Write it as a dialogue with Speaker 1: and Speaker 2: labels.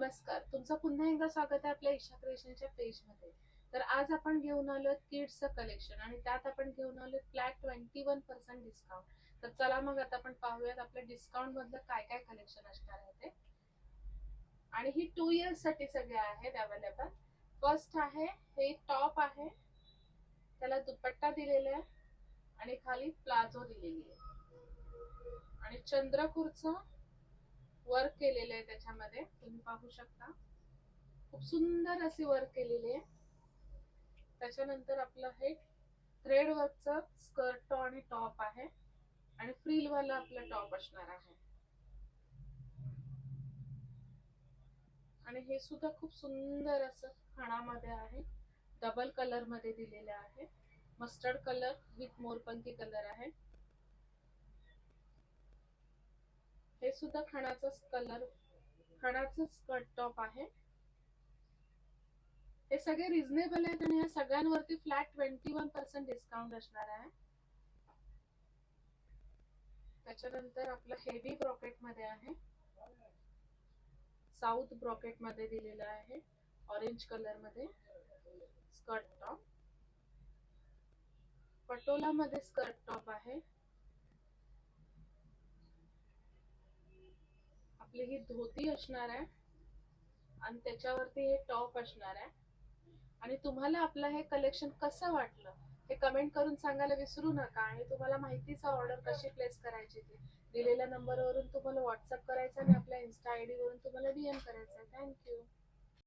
Speaker 1: नमस्कार, तुमचं पुन्हा एकदा स्वागत आहे आपल्या ईशा क्रिएशनच्या पेजमध्ये. तर आज आपण घेऊन आलो किड्सचं कलेक्शन आणि त्यात आपण घेऊन आलो फ्लॅट 21% डिस्काउंट. तर चला मग आता आपण पाहूयात आपल्या डिस्काउंट मधलं काय काय कलेक्शन असणार आहे ते. आणि ही 2 इयर्स साठी सगळे आहेत अवेलेबल. फर्स्ट आहे हे टॉप आहे, त्याला दुपट्टा दिलेला आहे आणि खाली प्लाझो दिलेली आहे आणि चंद्रपूरचं वर्क केलेलं आहे. त्याच्यामध्ये तुम्ही पाहू शकता, खूप सुंदर अशी वर्क केलेली आहे. त्याच्यानंतर आपलं हे थ्रेड वर्कचं स्कर्ट आणि टॉप आहे आणि फ्रिल वाला आपला टॉप असणार आहे. आणि हे सुद्धा खूप सुंदर असं खाणामध्ये आहे, डबल कलर मध्ये दिलेलं आहे. मस्टर्ड कलर विथ मोरपंखी कलर आहे. हे सुद्धा खाणाचं स्कर्ट टॉप आहे. हे सगळे रिझनेबल आहेत आणि या सगळ्यांवरती फ्लॅट 21% डिस्काउंट असणार आहे. त्याच्यानंतर आपलं हेवी ब्रॉकेट मध्ये आहे, साऊथ ब्रॉकेट मध्ये दिलेलं आहे, ऑरेंज कलर मध्ये स्कर्ट टॉप. पटोला मध्ये स्कर्ट टॉप आहे. आपली ही धोती असणार आहे आणि त्याच्यावरती हे टॉप असणार आहे. आणि तुम्हाला आपलं हे कलेक्शन कसं वाटलं हे कमेंट करून सांगायला विसरू नका. आणि तुम्हाला माहितीच ऑर्डर कशी प्लेस करायची ती दिलेल्या नंबरवरून तुम्हाला व्हॉट्सअप करायचं आणि आपल्या इन्स्टा आयडी वरून तुम्हाला डीएम करायचं. थँक्यू.